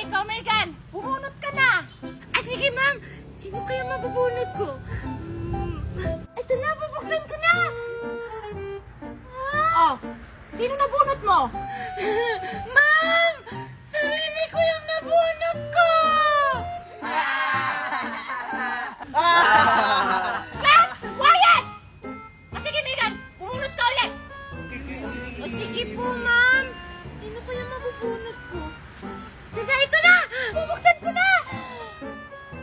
ikaw, Megan. Bumunot ka na. Ah, sige, ma'am. Sino kaya mabubunot ko? Ito na, bubuksan ko na! Oh, sino nabunot mo? Ma'am! Sarili ko yung nabunot ko! Class! Quiet! Sige, Megan. Bumunot ka ulit. O sige po, ma'am. Sino kaya mabubunot ko? Teka, ito na! Bubuksan ko na!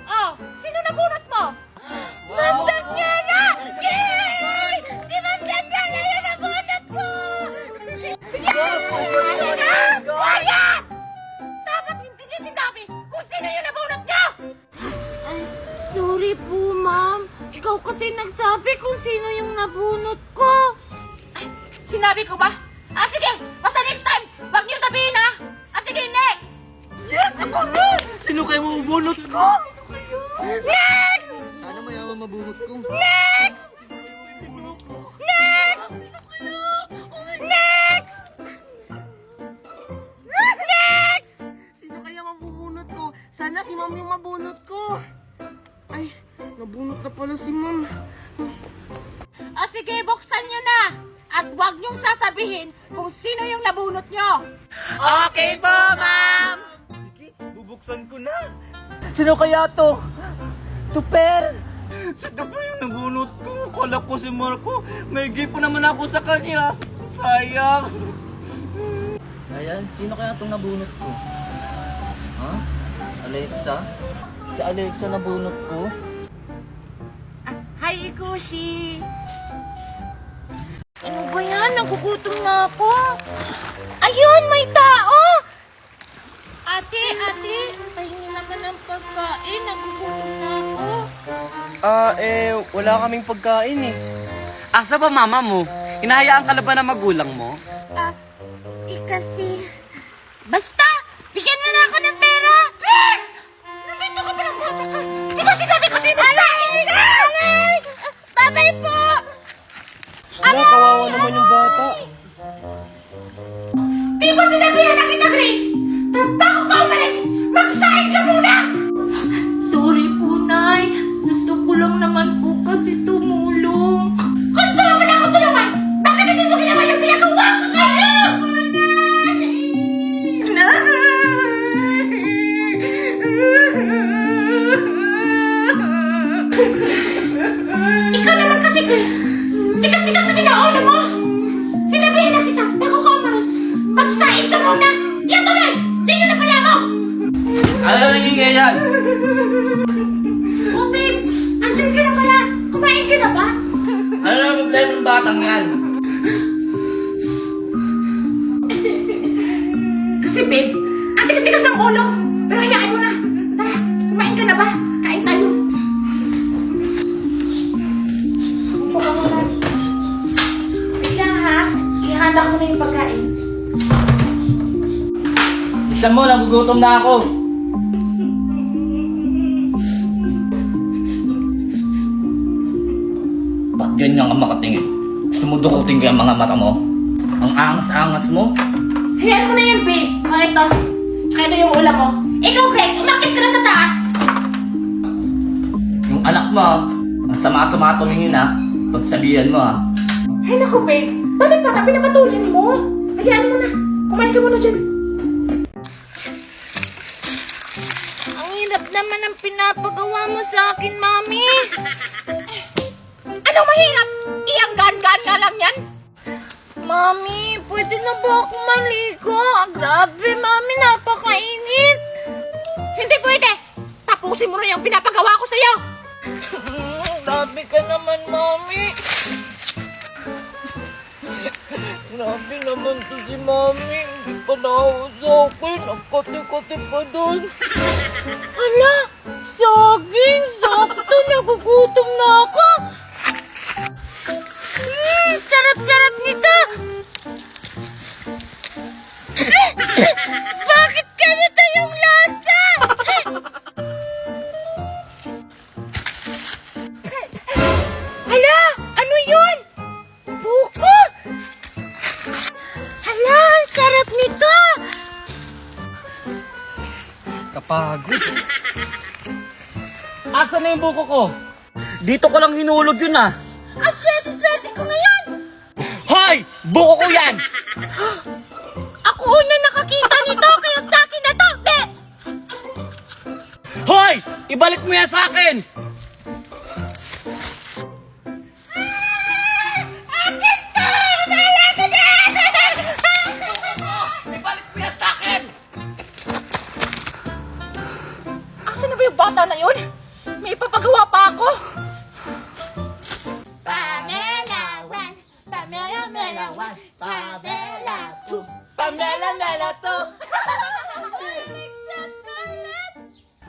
Oh, sino nabunot mo? Ma'am Daniela! Yay! Si Ma'am Daniela yung nabunot ko! Class! Quiet! Dapat hindi niya sinabi kung sino yung nabunot niyo! Ay, sorry po, ma'am. Ikaw kasi nagsabi kung sino yung nabunot ko. Sinabi ko ba? Sige! Basta next time! Huwag niyo sabihin, ha? Sige, next! Yes, ako na! Sino kayo mabubunot ko? Next! Sana mayaman mabunot ko. Next! Next! Next! Next! Sino kaya mabubunot ko? Sana si ma'am yung mabunot ko. Ay, nabunot na pala si ma'am. Sige, buksan niyo na! At huwag niyong sasabihin kung sino yung nabunot niyo! Okay po, ma'am! Sige, bubuksan ko na. Sino kaya to? Tuper! Si Tuper yung nabunot ko. Akala ko si Marco. May gift pa naman ako sa kanya. Sayang. Ayan, sino kaya itong nabunot ko? Ha? Alexa? Si Alexa nabunot ko? Hi, Ikushi! Ano ba yan? Nagugutom na ako. Ayun, may tao! Ate, pahingi naman ng pagkain. Nagugutom na ako. Wala kaming pagkain eh. Asa ba mama mo? Hinahayaan ka na ba ng magulang mo? Kasi... Basta! Bigyan mo na ako ng pera! Please! Nandito ka pa ng bata ka! Di ba sinabi ko sino sa akin? Aray! Babay po! Wala, kawawa naman yung bata. Di ba sinabihan na kita, Grace? Trabaho ka umalis! Magsahin ka muna! Sorry po, Nay. Gusto ko lang naman po kasi tumulong. Gusto mo na ako tulungan? Bakit hindi mo ginawa yung pinagawa ko sa'yo? Ikaw naman kasi, Grace. Tikas-tikas kasi na ulo mo. Sinabihan na kita, bago ka umalis. Magsahin ka muna. Yan tuloy! Di nyo na pala ako! Ano nangingay yan? Oh, babe! Andyan ka na pala! Kumain ka na ba? Ano na problema ng batang yan? Kasi, babe, ang tikas-tikas ng ulo. Pero hayaan mo na. Tara, kumain ka na ba? Kain tayo. Upo ka muna. Wait lang, ha? Ihanda ko na yung pagkain. Isa mo, nagugutom na ako. Ba't ganyan ka makatingin? Gusto mo dukutin ko yung mga mata mo? Ang angas-angas mo? Hayaan mo na yan, babe. Ito. Ito yung ulam mo. Ikaw, Grace, umakit ka na sa taas. Yung anak mo, ang sama-sama tumingin ha. Pagsabihan mo ha. Ay, naku, babe. Bakit bata pinapatulin mo? Hayaan mo na. Kumain ka muna dyan. Ang hirap naman ang pinapagawa mo sa akin, Mami. Ano mahirap? Iyang gan-gan na lang yan? Mami, pwede na ba ako maligo? Grabe, Mami, napakainit. Hindi pwede! Tapusin mo na yung pinapagawa ko sa'yo! Grabe ka naman, Mami. Grabe naman to si Mami. Hindi pa nahawa sa akin. Ang kati-kati pa doon. Hala, saging. Sakto, nagugutom na ako. Sarap-sarap nito. Bakit ganito yung lasa? Hala, ano yun? Buko. Hala, ang sarap nito. Kapagod. Asan na yung buko ko? Dito ko lang hinulog yun ah. Ang swerte-swerte ko ngayon! Hoy! Buko ko yan! Ako una nakakita nito, kaya sa akin na to, be! Hoy! Ibalik mo yan sa akin! Akin to! Wala ko na! Ibalik mo yan sa akin! Asan na ba yung bata na yun? May ipapagawa pa ako. Pamela 1, Pamela Mela 1, Pamela 2, Pamela Mela to!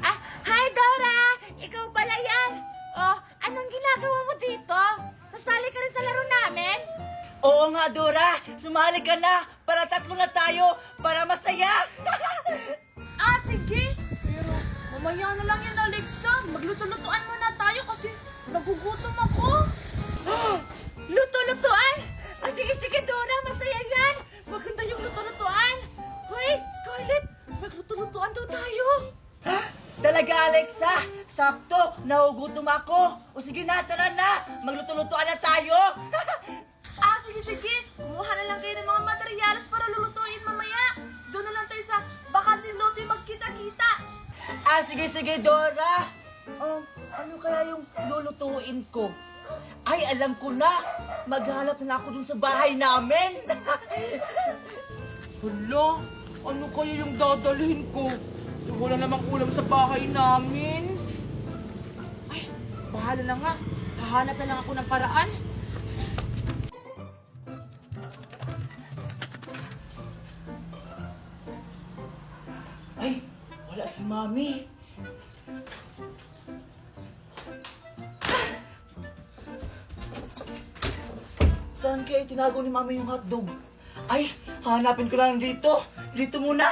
Ah, hi Dora! Ikaw pala yan! Oh, anong ginagawa mo dito? Sasali ka rin sa laro namin? Oo nga, Dora! Sumali ka na! Para tatlo na tayo! Para masaya! Ah, sige. Pero mamaya na lang yan, Alexa. Magluto-lutuan muna tayo kasi nagugutom ako. Luto-lutuan? Ah, sige, Dora, masaya yan! Maganda yung luto-lutuan! Hoy, Scarlett, magluto-lutuan daw tayo! Talaga, Alexa! Sakto! Nahugutom ako! O sige na, tara na! Magluto-lutuan na tayo! Ah, sige. Kumuha na lang kayo ng mga materyales para lulutuin mamaya. Doon na lang tayo sa bakanting loto yung magkita-kita. Sige, Dora! Ano kaya yung lulutuin ko? Ay, alam ko na! Maghanap na ako dun sa bahay namin! Hala, ano kaya yung dadalhin ko? Wala namang ulam sa bahay namin. Ay, bahala na nga. Hahanap na lang ako ng paraan. Ay, wala si Mami. Saan kaya tinago ni Mami yung hotdog? Ay, hanapin ko lang dito. Dito muna.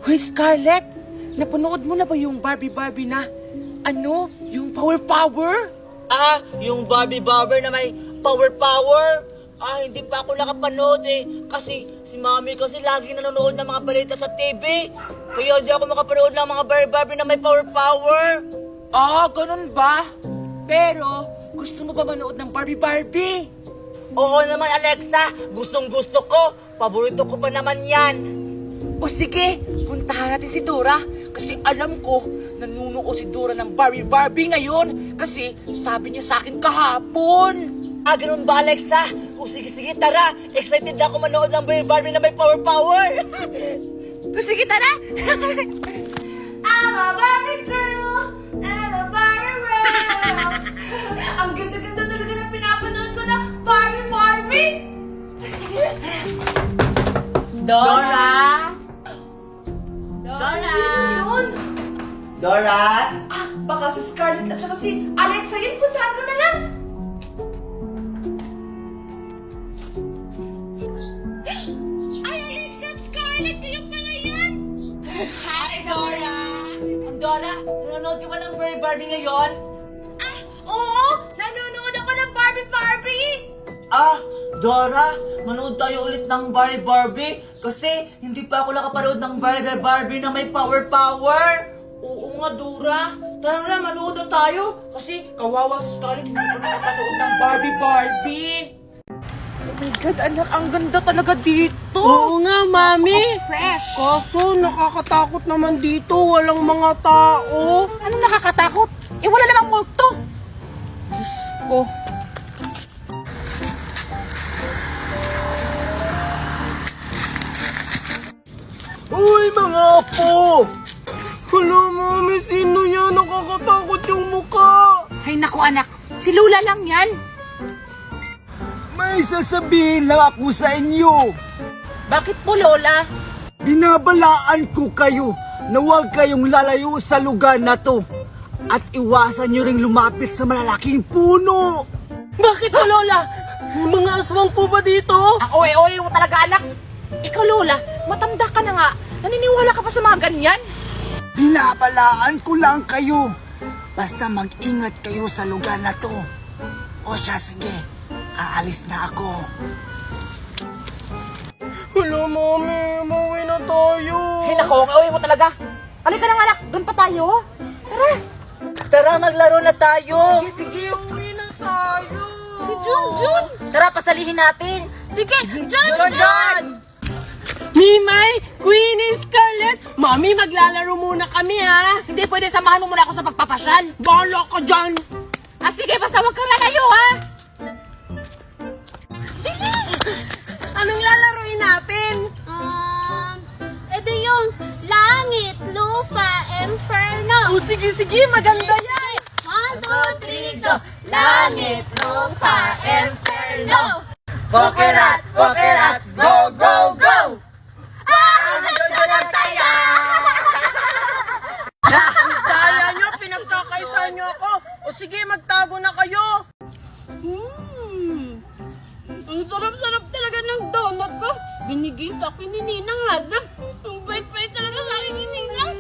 Hoy, Scarlett! Napanood mo na ba yung Barbie na, yung power? Ah, yung Barbie Barber na may power. Ah, hindi pa ako nakapanood eh. Kasi si Mami kasi lagi nanonood ng mga balita sa TV. Kaya hindi ako makapanood ng mga Barbie na may power. Ah, ganun ba? Pero, gusto mo ba manood ng Barbie? Oo naman, Alexa. Gustong gusto ko. Paborito ko pa naman yan. O sige, puntahan natin si Dora. Kasi alam ko, nanunood si Dora ng Barbie ngayon. Kasi sabi niya sa akin kahapon. Ah, ganun ba, Alexa? O sige, tara. Excited na ako manood ng Barbie na may power. O sige, tara! I'm a Barbie girl and a Barbie world. Ang ganda-ganda talaga na pinapanood ko na Barbie. Dora! Sino yun? Dora! Ah, baka si Scarlett at saka si Alexa yun. Puntahan ko na lang. Ay, Alexa at Scarlett, kayo pala yan. Hi, Dora! Dora, nanonood ka ba ng Barbie ngayon? Ah, oo, nanonood ako ng Barbie. Ah, Dora, manood tayo ulit ng Barbie kasi hindi pa ako nakapanood ng Barbie na may power. Oo nga, Dora. Tara na, manood na tayo. Kasi kawawa si Scarlett, hindi pa nakapanood ng Barbie. Oh my God, anak, ang ganda talaga dito. Oo nga, Mami. Fresh. Kaso nakakatakot naman dito. Walang mga tao. Ano nakakatakot? Eh, wala namang multo. Diyos ko. Uy, mga apo! Hala, Mami, sino yan? Nakakatakot yung mukha. Ay, naku anak. Si Lula lang yan. May sasabihin lang ako sa inyo. Bakit po, Lola? Binabalaan ko kayo na huwag kayong lalayo sa lugar na to. At iwasan nyo ring lumapit sa malalaking puno. Bakit po, Lola? May mga aswang po ba dito? Ang oe-oe mo talaga, anak. Ikaw, Lola, matanda ka na nga. Naniniwala ka pa sa mga ganyan? Binabalaan ko lang kayo. Basta mag-ingat kayo sa lugar na to. O siya, sige. Aalis na ako. Hello, Mami. Umuwi na tayo. Ay, naku, ang oe mo talaga. Halika na nga, anak. Doon pa tayo. Tara. Tara, maglaro na tayo! Sige, uwi na tayo. Si Junjun. Tara, pasalihin natin. Sige, Junjun. Mimay, Queenie, Scarlett, Mami, maglalaro muna kami ha. Hindi pwede, samahan mo muna ako sa pagpapasyal. Bahala ka dyan. Sige, basta huwag kang lalayo, ha? Anong lalaroin natin? Ito yung langit, lupa, inferno. Sige, maganda yan. 1, 2, 3, go! Langit, lupa, inferno. Pokerat! Pokerat! Go, go, go! Daya nyo, pinagkakaisahan nyo ako. O sige, magtago na kayo. Ang sarap-sarap talaga ng donut ko. Binigay sa akin ni Ninang Adam. Ang bait-bait talaga sa akin ni Ninang.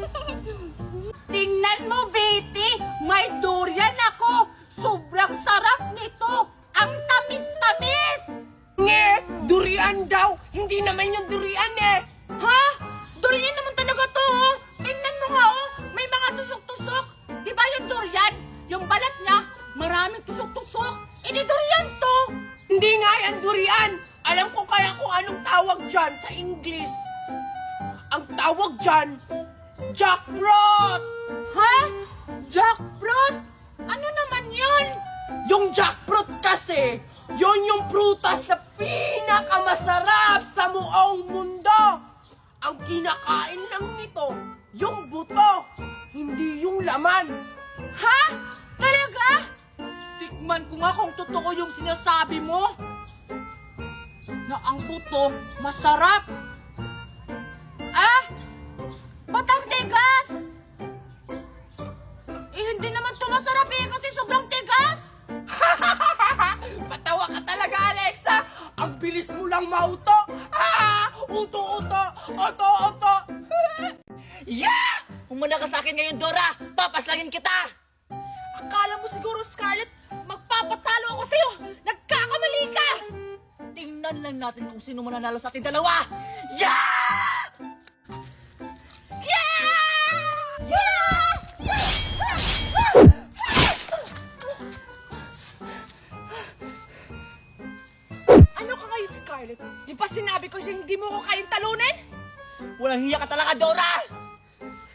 Tingnan mo, Betty. May durian ako. Sobrang sarap nito. Ang tamis-tamis. Nge, durian daw. Hindi naman yung durian eh. Ha? Durian naman talaga to, oh. Tingnan mo nga, oh. May mga tusok-tusok. Di ba yung durian? Yung balat niya, maraming tusok-tusok. Di durian to. Hindi nga yan durian. Alam ko kaya kung anong tawag dyan sa English. Ang tawag dyan, jackfruit. Ha? Jackfruit? Ano naman yun? Yung jackfruit kasi, yun yung prutas na pinakamasarap sa buong mundo. Ang kinakain lang nito, yung buto, hindi yung laman. Ha? Talaga? Tikman ko nga kung totoo yung sinasabi mo. Na ang buto masarap. Ah? Ba't ang tigas? Hindi naman to masarap kasi sobrang tigas. Patawa ka talaga, Alexa. Ang bilis mo lang mauto. Uto-uto, oto-oto. Yeah! Humuna ka sa akin ngayon, Dora! Papaslangin kita! Akala mo siguro, Scarlett, magpapatalo ako sa'yo. Nagkakamali ka. Tingnan lang natin kung sino mananalo sa ating dalawa! Yeah! Ano ka ngayon, Scarlett? Di ba sinabi ko siya hindi mo ko kayang talunin? Walang hiya ka talaga, Dora!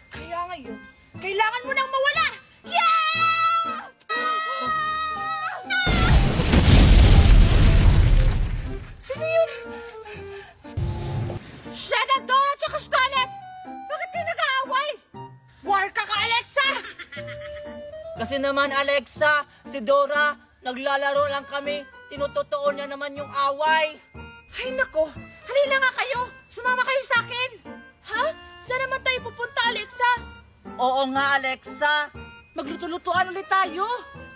Kaya ngayon, kailangan mo nang mawala! Yeah! Sino yun? Senadora at saka Scarlett! Bakit kayo nag-aaway? War ka ka, Alexa! Kasi naman, Alexa, si Dora, naglalaro lang kami. Tinutotoo niya naman yung away. Ay nako, halina nga kayo. Sumama kayo sa akin. Ha? Saan naman tayo pupunta, Alexa? Oo nga, Alexa. Magluto-lutuan ulit tayo.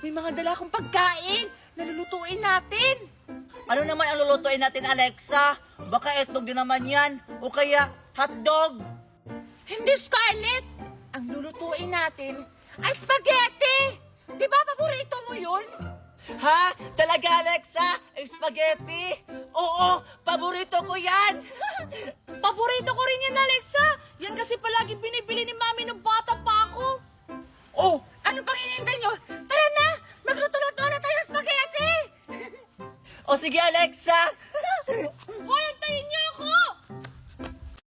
May mga dala akong pagkain. Nalulutuin natin. Ano naman ang lulutuin natin, Alexa? Baka etlog din naman yan. O kaya hotdog. Hindi, Scarlett. Ang lulutuin natin ay spaghetti. Di ba paborito mo yun? Ha? Talaga, Alexa? Spaghetti? Oo, paborito ko yan. Paborito ko rin yan, Alexa. Yan kasi palagi binibili ni Mami nung bata pa ako. Oh, ano pang hinihintay nyo? Tara na, magluto-luto na tayo ng spaghetti. O sige, Alexa,